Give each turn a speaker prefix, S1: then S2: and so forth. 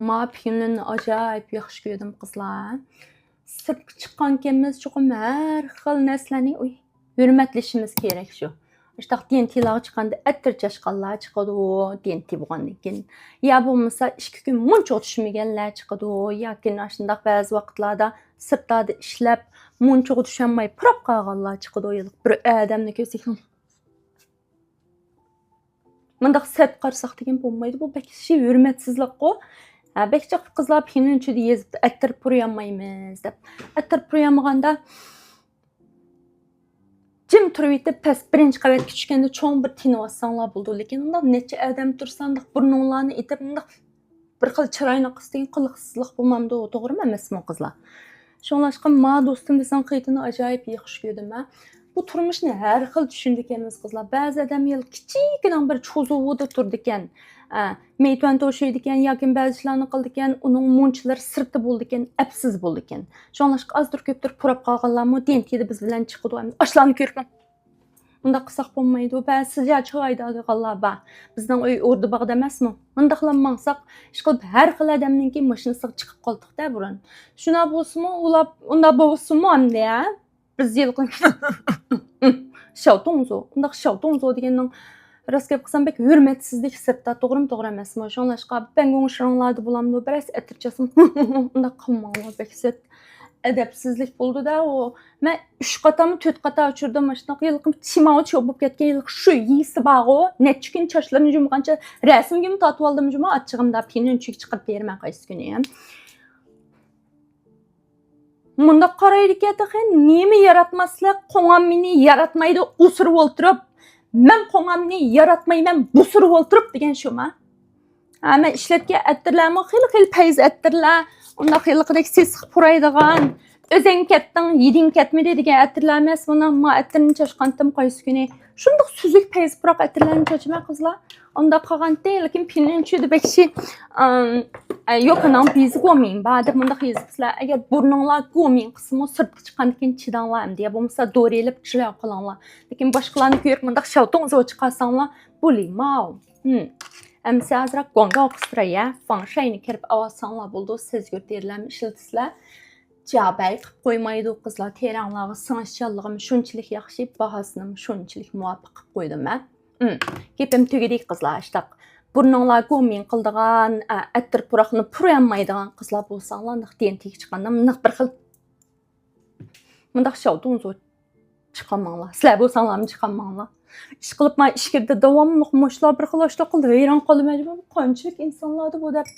S1: Ma filmlerini acayip yaxşı gördüm qızlar. Sırtqa chiqqankenmiz cho'qim har xil narsalarni hurmatlashimiz kerak shu. İşte din tilağı çıkanda ettir çaşkallar çıkadı o din tibuğandan keyin. Ya bo'lmasa 2 kun muncha tushmaganlar çıkadı o. Yoki shundoq ba'zi vaqtlarda sirtlarda ishlab muncha tushunmay purab qolganlar chiqadi o. Bir odamni ko'rsak mundaq sep qarsak degan bo'lmaydi. Bu bekçi hurmatsizlik-ku. Bekçi qizlar filmning ichida yezib ettir puryamaymiz deb. Ettir puryamaganda Jim turib etib, past birinchi qavatga tushganda cho'ng bir tinib olsanglar bo'ldi. Lekin unda necha odam tursanglar burninglarni etib, unda bir xil chiroyni qisting qiliqsizlik bo'lmamdi, to'g'rimi emasmi qizlar? Shunlashqa ma do'stim desang qaytini ajoyib yaxshi ko'rdim ha. Bu turmushni har xil tushundik emas qizlar. Ba'zi odam yil kichikina bir cho'zuvida turdi ekan. Meytvan to'shaydi ekan, yoki ba'zi ishlarni qildi ekan, uning munchlar sirti bo'ldi ekan, apsiz bo'ldi ekan. Shunlashqa azdir ko'pdir purab qolganlarmi, dentida biz bilan chiqdi. Ashlarni ko'rib bunda qilsak bo'lmaydi. Ba'zi sizga chiqaydiganlar bor. Bizning uy o'rdi bog'da emasmi? Bunda qilmangsak, ish qilib har xil odamningki mashinasiga chiqib qoldik-da burun. Shuna bo'lsinmi, ular unda bo'lsinmi hamda biz yilqin Xiaodongzu, unda Xiaodongzu deganning rost gap qilsam bek hurmatsizlik sirtda to'g'ri emasmi? Shunlashqa ben go'ngshiranglarda bo'lamdi, biroz atirchasam unda qilmanglar bek sit. Adabsizlik bo'ldi-da, o men 3 qatam 4 qatam uchirdim, shunday yilqim chimao cho'bib ketgan yilq shu yisi bor-u, necha kun chochlarini yumgancha rasmga tatib oldim juma achchig'imda filmni chiqib bermay qaysi kuni ham. Bunda qaraydi ekan, nima yaratmaslik, qo'ngam meni yaratmaydi, o'sirib o'ltirib, men qo'ngamni yaratmayman, busirib o'ltirib degan shumi? Men ishlatgan attirlarmi, xil payz attirlar, unda xilqidek sesiq puraydigan, o'zing ketding, yeding ketmidi degan attirlar emas, buni ma attirni chashqantim qaysi kuni. Shundoq suzuk payz puroq attirlarni chachma qizlar. Unda qolganda, lekin filmning ichida bekshi yo'qanan biz go'ming ba'da bunda xizibsizlar agar burninglar go'ming qismi sirtga chiqqandan keyin chidanglar ham deya bo'lmasa do'relib chlay qilinglar. Lekin boshqalarni ko'rib bunda xiaodongzu chiqarsanglar bo'limao. Amsa azroq gonga o'qistiraya, fangshayni kirib olsanglar bo'ldi, siz yurtlarni ishlatysizlar. Jabay qilib qo'ymaydi qizlar, teranglarga singishchanligim shunchalik yaxshi, bahosini shunchalik muvofiq qilib qo'ydim men. Gapim tugadik qizlar, ishtaq. Burninglar go'ming qildigan, attir puroqni purayolmaydigan qizlar bo'lsanglar, dentiga chiqqanda mundaq bir xil mundaq Xiaodongzu chiqamanglar. Sizlar bo'lsanglarmi chiqamanglar. Ish qilib men ishga davomli mushlar bir xil ashta qildi, hayron qoldim. Qanchalik insonlarni bu deb